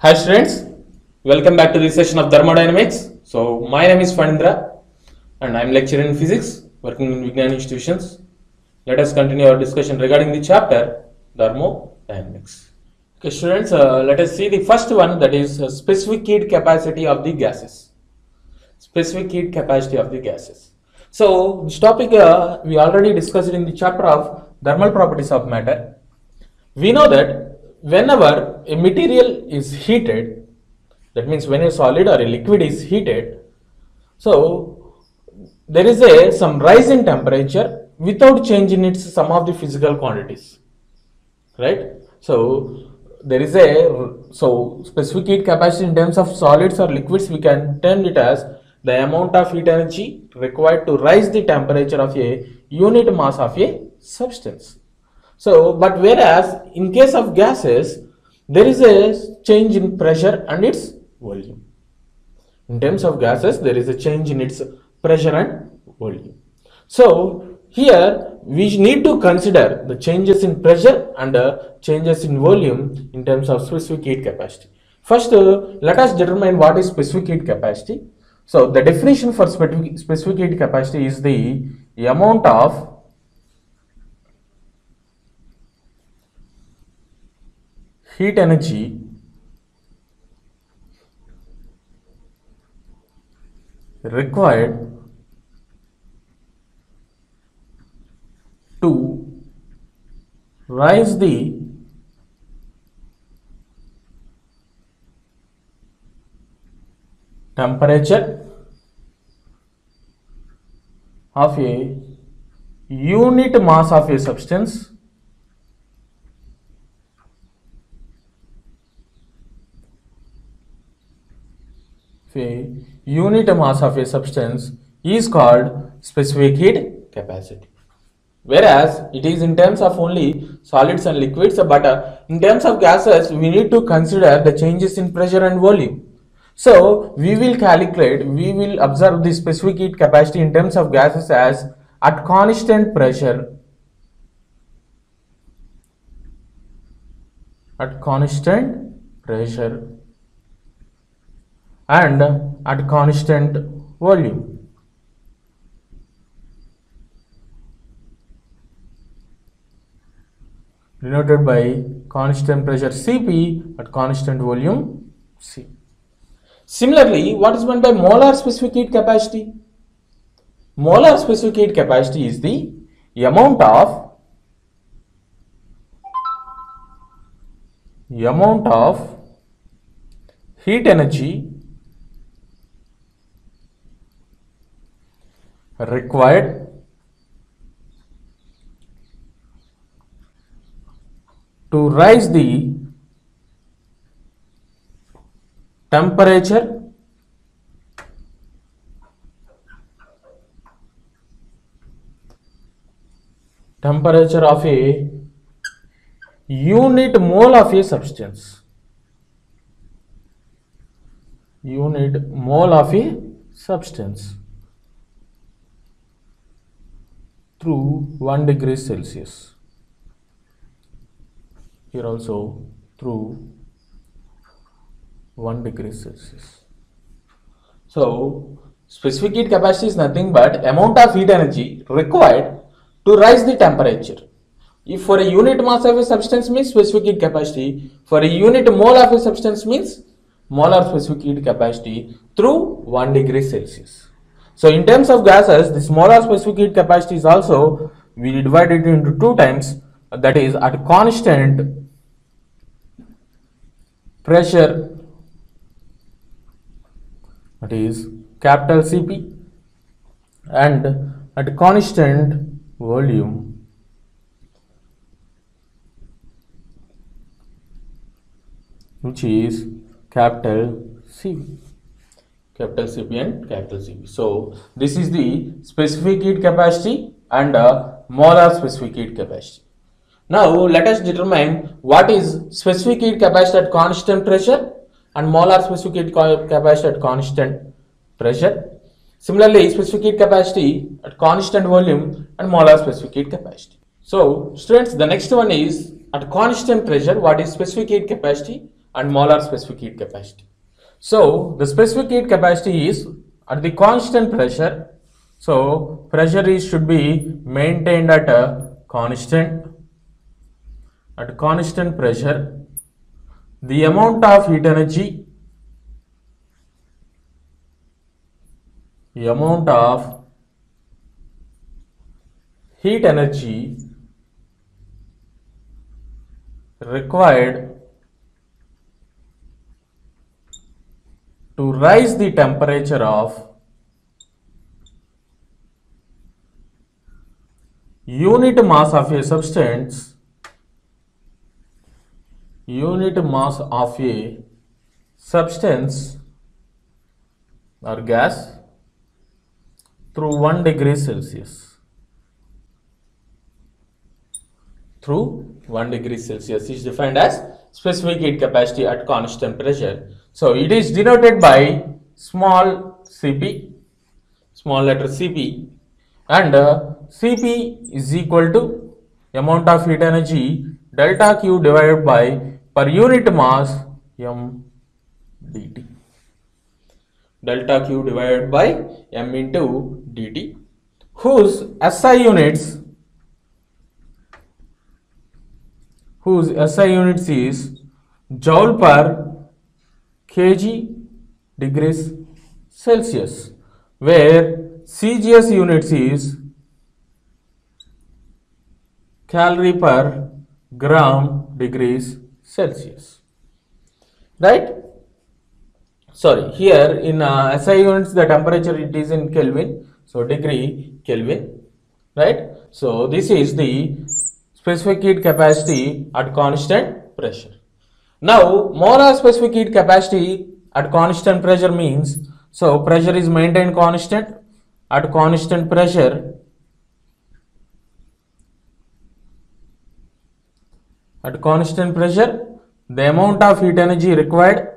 Hi students, welcome back to this session of thermodynamics. So my name is Fanindra and I am lecturer in physics working in Vignan institutions. Let us continue our discussion regarding the chapter thermodynamics. Okay students, let us see the first one, that is specific heat capacity of the gases. Specific heat capacity of the gases. So this topic we already discussed in the chapter of thermal properties of matter. We know that whenever a material is heated, that means when a solid or a liquid is heated, so there is some rise in temperature without change in its some of the physical quantities, right? So there is specific heat capacity in terms of solids or liquids, we can term it as the amount of heat energy required to rise the temperature of a unit mass of a substance. So, but whereas in case of gases, there is a change in pressure and its volume. In terms of gases, there is a change in its pressure and volume. So, here we need to consider the changes in pressure and changes in volume in terms of specific heat capacity. First, let us determine what is specific heat capacity. So, the definition for specific heat capacity is the amount of heat energy required to rise the temperature of a unit mass of a substance is called specific heat capacity. Whereas it is in terms of only solids and liquids, but in terms of gases we need to consider the changes in pressure and volume. So we will observe the specific heat capacity in terms of gases as at constant pressure, and at constant volume. Denoted by constant pressure Cp at constant volume C. Similarly, what is meant by molar specific heat capacity? Molar specific heat capacity is the amount of heat energy required to rise the temperature of a unit mole of a substance. Through 1 degree Celsius. Here also through 1 degree Celsius. So specific heat capacity is nothing but amount of heat energy required to rise the temperature. If for a unit mass of a substance means specific heat capacity, for a unit mole of a substance means molar specific heat capacity through 1 degree Celsius. So in terms of gases, this molar specific heat capacity is also, we divide it into two times, that is at constant pressure, that is capital Cp, and at constant volume, which is capital Cv. Capital Cp and capital Cv. So this is the specific heat capacity and molar specific heat capacity. Now let us determine what is specific heat capacity at constant pressure and molar specific heat capacity at constant pressure. Similarly, specific heat capacity at constant volume and molar specific heat capacity. So students, the next one is at constant pressure, what is specific heat capacity and molar specific heat capacity. So the specific heat capacity is at the constant pressure. So pressure is should be maintained at a constant pressure. The amount of heat energy required to rise the temperature of unit mass of a substance or gas through 1 degree Celsius. Through 1 degree Celsius is defined as specific heat capacity at constant pressure. So it is denoted by small cp, small letter cp, and cp is equal to amount of heat energy delta Q divided by per unit mass m dt. Delta Q divided by m into dt, whose SI units is joule per kg degrees Celsius, where CGS units is calorie per gram degrees Celsius, right? Sorry, here in SI units the temperature it is in Kelvin, so degree Kelvin, right? So this is the specific heat capacity at constant pressure. Now molar specific heat capacity at constant pressure means, so pressure is maintained constant. At constant pressure, the amount of heat energy required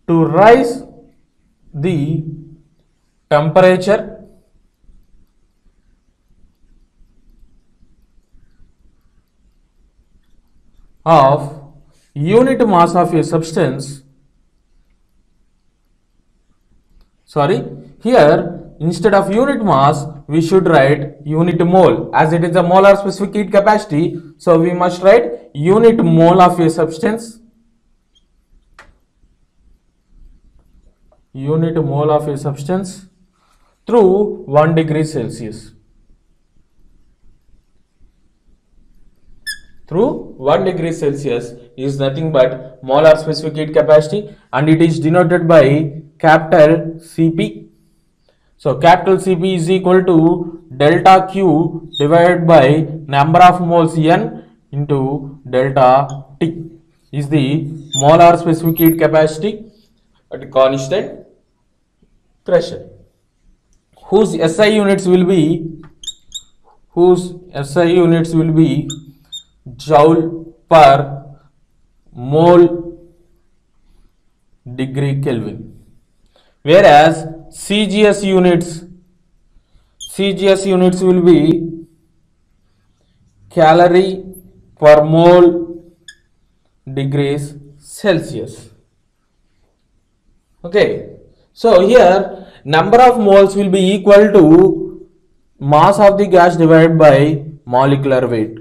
to rise the temperature of unit mass of a substance. Sorry, here instead of unit mass we should write unit mole, as it is a molar specific heat capacity, so we must write unit mole of a substance. Through 1 degree Celsius. Through 1 degree Celsius is nothing but molar specific heat capacity, and it is denoted by capital Cp. So capital Cp is equal to delta Q divided by number of moles N into delta T is the molar specific heat capacity at constant pressure, whose SI units will be joule per mole degree Kelvin, whereas CGS units will be calorie per mole degrees Celsius. Okay. So here number of moles will be equal to mass of the gas divided by molecular weight.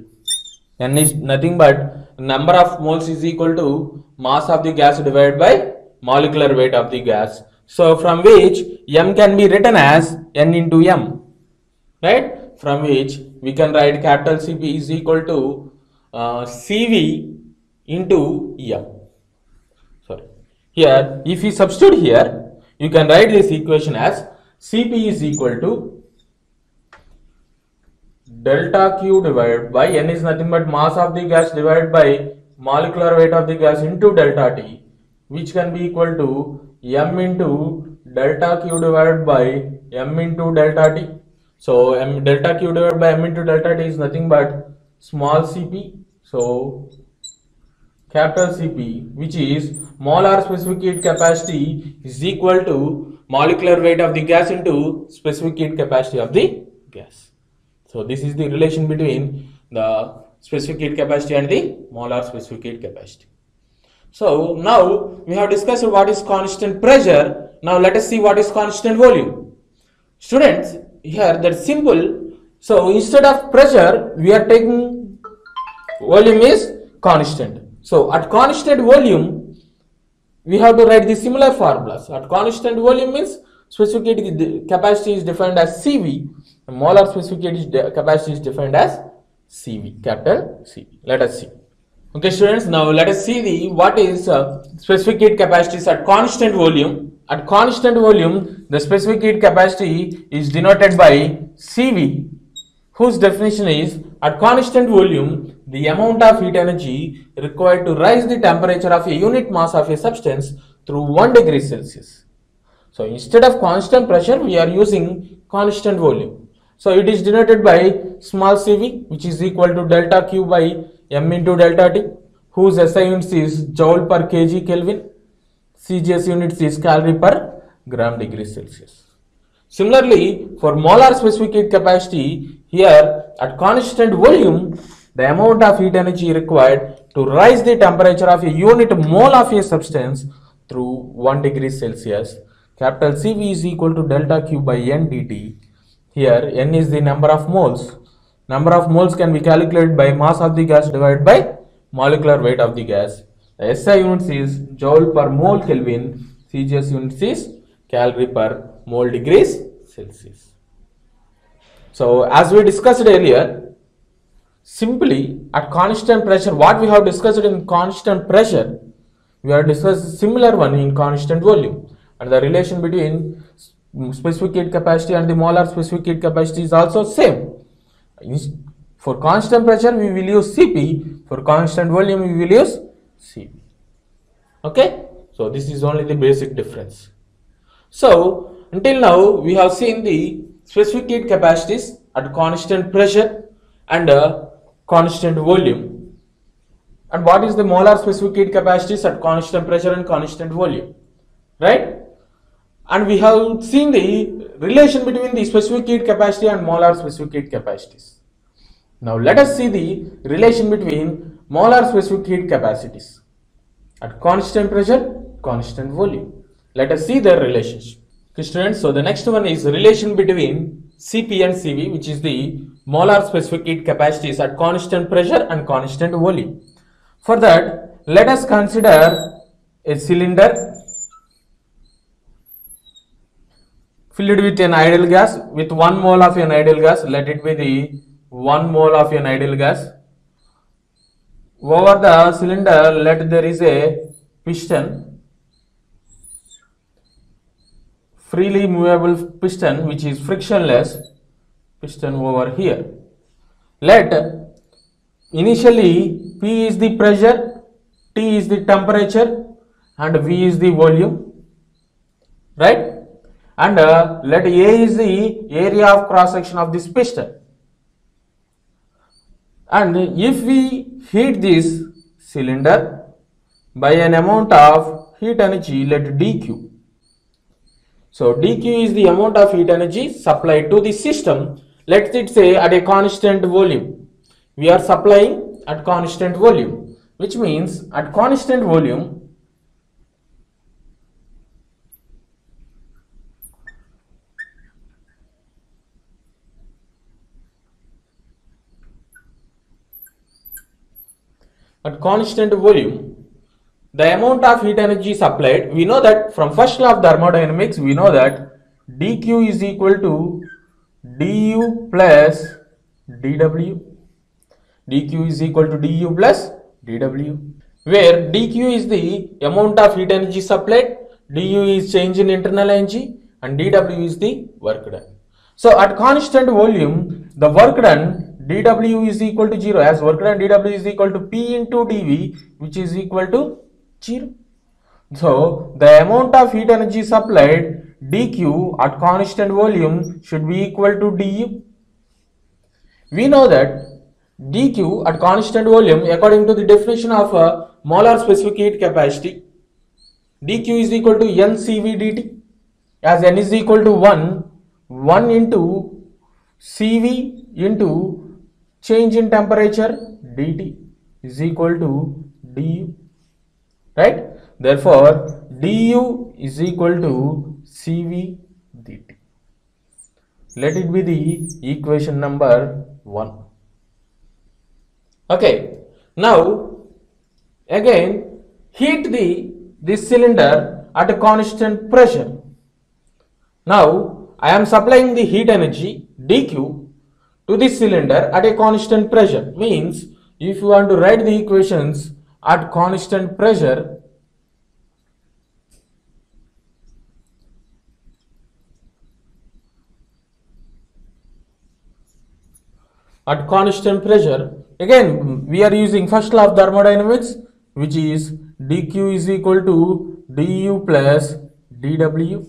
N is nothing but number of moles is equal to mass of the gas divided by molecular weight of the gas. So from which M can be written as N into M, right? From which we can write capital Cp is equal to Cv into M. Sorry. Here if we substitute here, you can write this equation as Cp is equal to delta Q divided by N is nothing but mass of the gas divided by molecular weight of the gas into delta T, which can be equal to M into delta Q divided by M into delta T. So delta Q divided by M into delta T is nothing but small cp. So capital Cp, which is molar specific heat capacity is equal to molecular weight of the gas into specific heat capacity of the gas. So this is the relation between the specific heat capacity and the molar specific heat capacity. So now we have discussed what is constant pressure. Now let us see what is constant volume. Students, here that's simple. So instead of pressure, we are taking volume is constant. So at constant volume, we have to write the similar formulas. At constant volume means specific heat capacity is defined as Cv, and molar specific heat capacity is defined as Cv, capital Cv. Let us see. Okay, students. Now let us see what is specific heat capacity at constant volume. At constant volume, the specific heat capacity is denoted by Cv, whose definition is at constant volume the amount of heat energy required to rise the temperature of a unit mass of a substance through 1 degree Celsius. So instead of constant pressure, we are using constant volume. So it is denoted by small cv, which is equal to delta Q by m into delta T, whose SI units is joule per kg Kelvin, CGS units is calorie per gram degree Celsius. Similarly, for molar specific heat capacity, here at constant volume, the amount of heat energy required to rise the temperature of a unit mole of a substance through 1 degree Celsius, capital Cv is equal to delta Q by n dt. Here n is the number of moles. Number of moles can be calculated by mass of the gas divided by molecular weight of the gas. The SI units is joule per mole Kelvin, CGS units is calorie per mole degrees Celsius. So as we discussed earlier, simply at constant pressure, what we have discussed in constant pressure, we have discussed similar one in constant volume, and the relation between specific heat capacity and the molar specific heat capacity is also same. For constant pressure we will use Cp, for constant volume we will use Cv. Okay, so this is only the basic difference. So until now we have seen the specific heat capacities at constant pressure and constant volume, and what is the molar specific heat capacities at constant pressure and constant volume, right? And we have seen the relation between the specific heat capacity and molar specific heat capacities. Now let us see the relation between molar specific heat capacities at constant pressure, constant volume. Let us see their relationship. Okay, students, so the next one is relation between Cp and Cv, which is the molar specific heat capacities at constant pressure and constant volume. For that, let us consider a cylinder filled with an ideal gas with 1 mole of an ideal gas. Let it be the 1 mole of an ideal gas. Over the cylinder, let there is a piston, freely movable piston, which is frictionless piston over here. Let initially P is the pressure, T is the temperature, and V is the volume, right? And let A is the area of cross section of this piston. And if we heat this cylinder by an amount of heat energy, let dQ. So dQ is the amount of heat energy supplied to the system. Let it say at a constant volume. We are supplying at constant volume, which means at constant volume the amount of heat energy supplied, we know that from first law of thermodynamics, we know that dQ is equal to du plus dW. dQ is equal to du plus dW, where dQ is the amount of heat energy supplied, du is change in internal energy, and dW is the work done. So at constant volume, the work done dW is equal to 0, as work done dW is equal to P into dV, which is equal to 0. So the amount of heat energy supplied dQ at constant volume should be equal to du. We know that dQ at constant volume, according to the definition of molar specific heat capacity dq is equal to ncv dt, as n is equal to 1 into cv into change in temperature dt is equal to du, right? Therefore du is equal to cv dt. Let it be the equation number 1. Okay, now again heat this cylinder at a constant pressure. Now I am supplying the heat energy dq to this cylinder at a constant pressure. Means if you want to write the equations at constant pressure, again we are using first law of thermodynamics, which is dq is equal to du plus dw.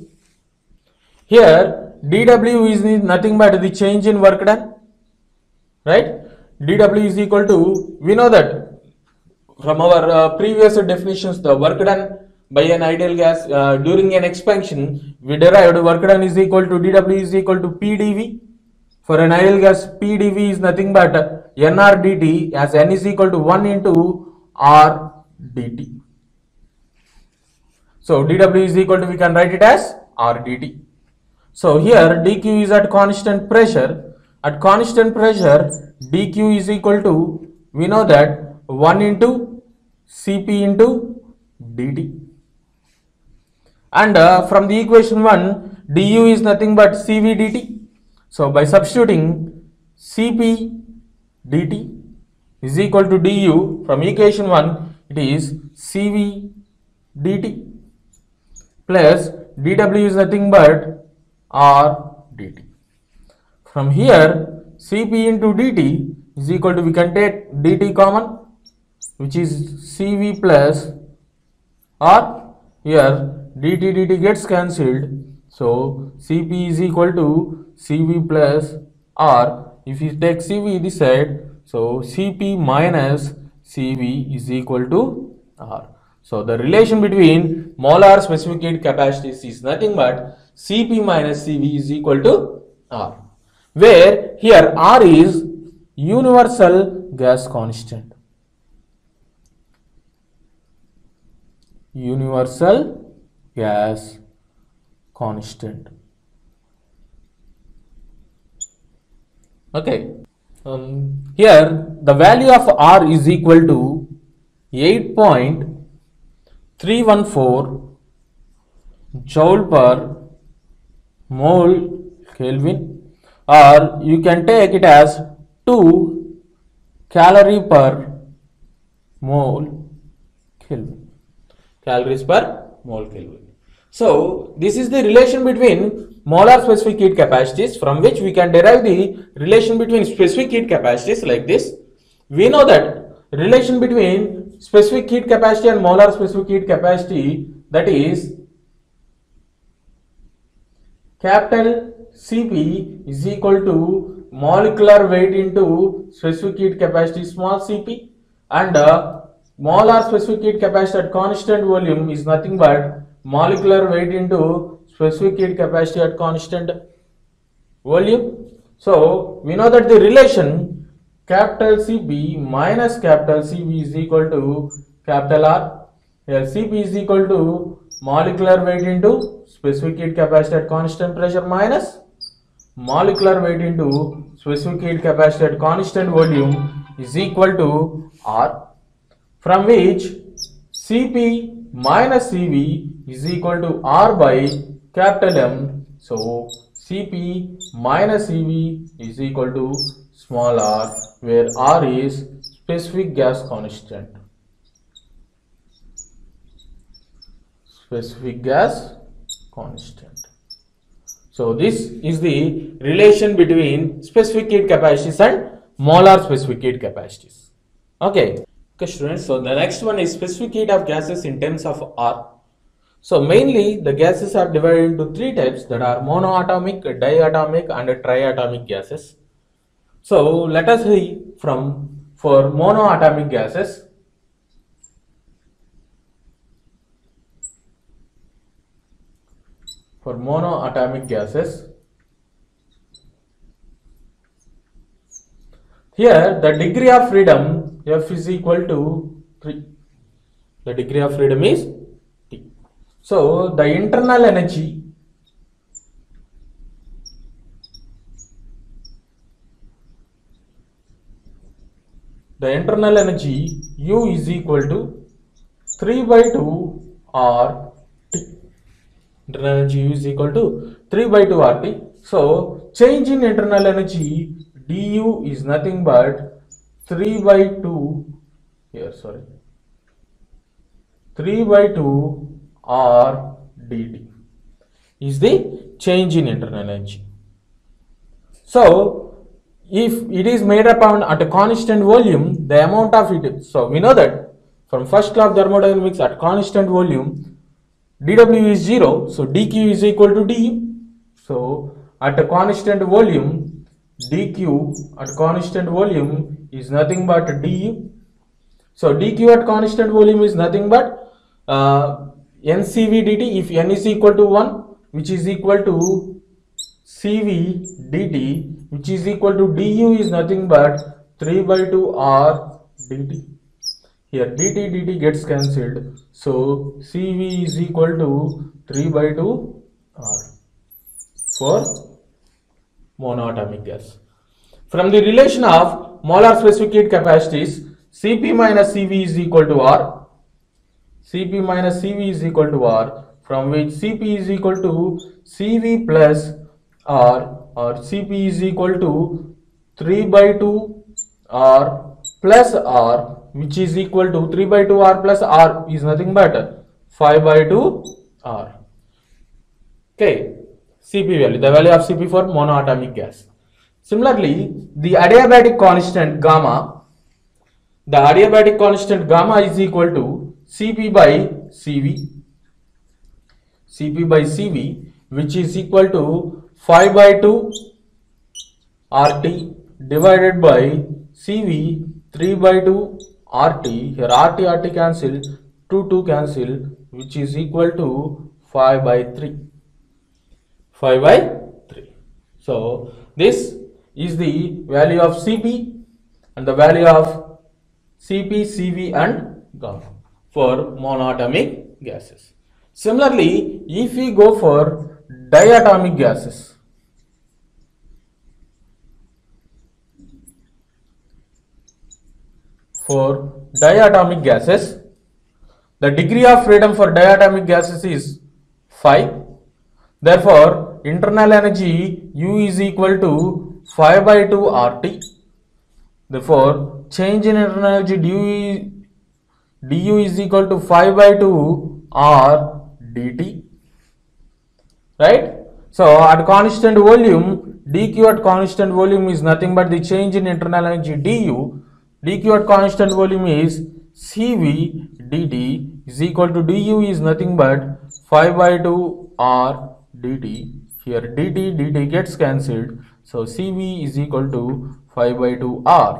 Here dw is nothing but the change in work done, right? dw is equal to, we know that from our previous definitions, the work done by an ideal gas during an expansion, we derived work done is equal to dw is equal to pdv. For an ideal gas, pdv is nothing but nr dt, as n is equal to 1 into r dt. So dw is equal to, we can write it as r dt. So here dq is at constant pressure. At constant pressure, dq is equal to, we know that 1 into cp into dt. And from the equation 1, du is nothing but cv dt. So by substituting cp dt is equal to du, from equation 1 it is cv dt plus dw is nothing but r dt. From here cp into dt is equal to, we can take dt common, which is cv plus r. Here dt gets cancelled, so cp is equal to cv plus r. If you take cv this side, so cp minus cv is equal to r. So the relation between molar specific heat capacities is nothing but cp minus cv is equal to r, where here r is universal gas constant. Universal gas constant. Okay, here the value of R is equal to 8.314 joule per mole Kelvin, or you can take it as 2 calorie per mole Kelvin. Calories per mole Kelvin. So this is the relation between molar specific heat capacities, from which we can derive the relation between specific heat capacities like this. We know that relation between specific heat capacity and molar specific heat capacity, that is capital Cp is equal to molecular weight into specific heat capacity small cp, and molar specific heat capacity at constant volume is nothing but molecular weight into specific heat capacity at constant volume. So we know that the relation capital Cp minus capital Cv is equal to capital R. Here Cp is equal to molecular weight into specific heat capacity at constant pressure minus molecular weight into specific heat capacity at constant volume is equal to R, from which Cp minus Cv is equal to R by capital M. So Cp minus Cv is equal to small r, where R is specific gas constant. Specific gas constant. So this is the relation between specific heat capacities and molar specific heat capacities. Okay. Okay students, so the next one is specific heat of gases in terms of R. So mainly the gases are divided into three types, that are monoatomic, diatomic and triatomic gases. So let us see for monoatomic gases. for monoatomic gases. Here the degree of freedom F is equal to 3. The degree of freedom is T. So the internal energy U is equal to 3 by 2 R T. Internal energy U is equal to 3 by 2 R T. So change in internal energy du is nothing but 3 by 2 here, 3 by 2 R dt is the change in internal energy. So if it is made up at a constant volume, the amount of it, so we know that from first law of thermodynamics, at constant volume dW is 0, so dQ is equal to du. So at a constant volume, dQ at constant volume is nothing but du. So dQ at constant volume is nothing but NCV dt if n is equal to 1, which is equal to CV dt, which is equal to du is nothing but 3 by 2 R dt. Here dt gets cancelled, so CV is equal to 3 by 2 R for monoatomic gas. From the relation of molar specific heat capacities, Cp minus Cv is equal to R. Cp minus Cv is equal to R, from which Cp is equal to Cv plus R, or Cp is equal to 3 by 2 R plus R, which is equal to 3 by 2 R plus R is nothing but 5 by 2 R. Okay, Cp value, the value of Cp for monoatomic gas. Similarly, the adiabatic constant gamma, is equal to Cp by Cv, which is equal to 5 by 2 RT divided by Cv 3 by 2 RT. Here RT cancel, 2 cancel, which is equal to 5 by 3. 5 by 3. So this is the value of Cp and the value of Cp, Cv and gamma for monoatomic gases. Similarly, if we go for diatomic gases, the degree of freedom for diatomic gases is 5. Therefore, internal energy U is equal to 5 by 2 RT. Therefore, change in internal energy du is equal to 5 by 2 R dt. Right? So, at constant volume, dQ at constant volume is nothing but the change in internal energy du. dQ at constant volume is Cv dt is equal to du is nothing but 5 by 2 R dt. Here dt gets cancelled, so Cv is equal to 5 by 2 R.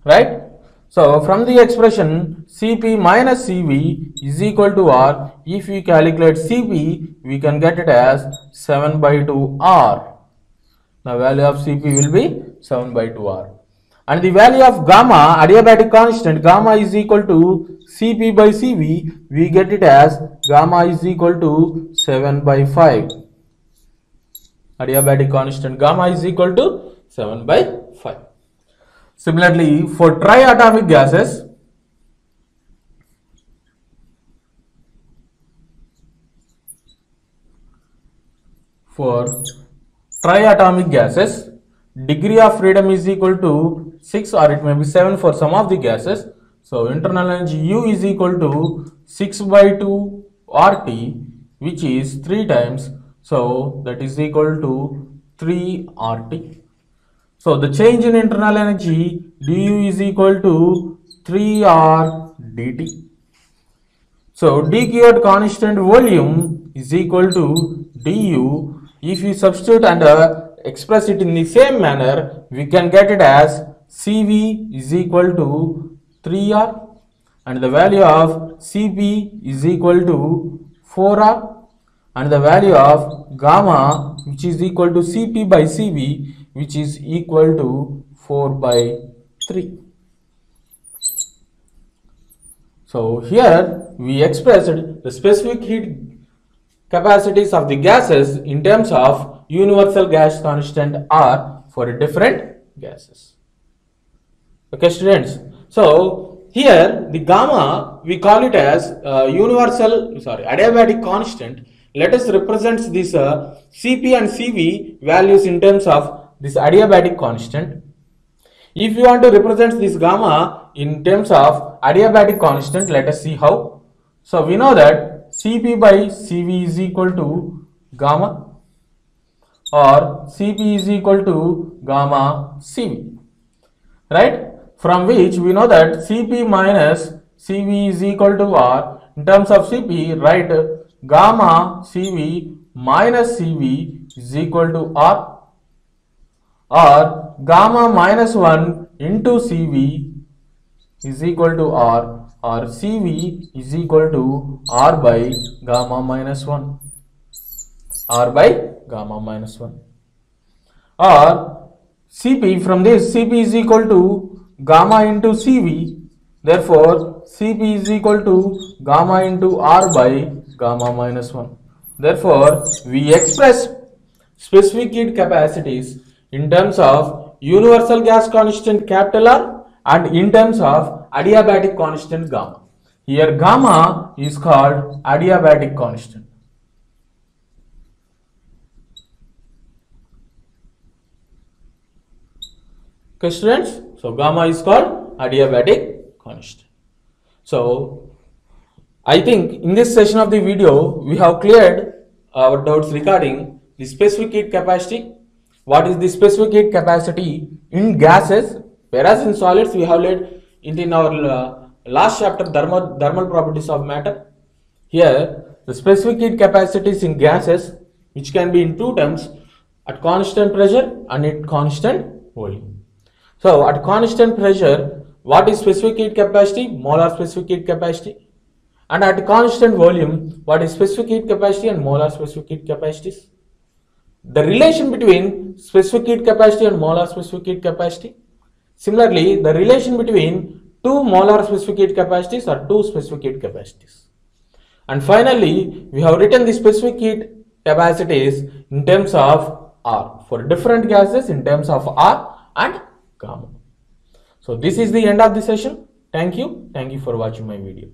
Right? So from the expression Cp minus Cv is equal to R, if we calculate Cp, we can get it as 7 by 2 R. The value of Cp will be 7 by 2 R. And the value of gamma, adiabatic constant, gamma is equal to Cp by Cv, we get it as gamma is equal to 7 by 5. Adiabatic constant gamma is equal to 7 by 5. Similarly, for triatomic gases, degree of freedom is equal to 6 or it may be 7 for some of the gases. So internal energy U is equal to 6 by 2 RT, which is 3 times. So that is equal to 3 RT. So the change in internal energy du is equal to 3R dt. So dQ at constant volume is equal to du. If we substitute and express it in the same manner, we can get it as Cv is equal to 3R and the value of Cp is equal to 4R. and the value of gamma, which is equal to Cp by Cv, which is equal to 4 by 3. So here we expressed the specific heat capacities of the gases in terms of universal gas constant R for different gases. Okay, students. So here the gamma, we call it as adiabatic constant. Let us represent this Cp and Cv values in terms of this adiabatic constant. If you want to represent this gamma in terms of adiabatic constant, let us see how. So we know that Cp by Cv is equal to gamma, or Cp is equal to gamma Cv, right? From which we know that Cp minus Cv is equal to R. In terms of Cp, write gamma Cv minus Cv is equal to R, or gamma minus 1 into Cv is equal to R, or Cv is equal to R by gamma minus 1, R by gamma minus 1, or Cp, from this Cp is equal to gamma into Cv, therefore Cp is equal to gamma into R by gamma minus 1. Therefore we express specific heat capacities in terms of universal gas constant capital R and in terms of adiabatic constant gamma. Here gamma is called adiabatic constant. Okay, students, so gamma is called adiabatic constant. So I think in this session of the video we have cleared our doubts regarding the specific heat capacity. What is the specific heat capacity in gases, whereas in solids we have learned in our last chapter thermal properties of matter. Here the specific heat capacities in gases, which can be in two terms, at constant pressure and at constant volume. So at constant pressure, what is specific heat capacity? Molar specific heat capacity. And at constant volume, what is specific heat capacity and molar specific heat capacities? The relation between specific heat capacity and molar specific heat capacity. Similarly, the relation between two molar specific heat capacities or two specific heat capacities. And finally, we have written the specific heat capacities in terms of R for different gases in terms of R and gamma. So this is the end of the session. Thank you for watching my video.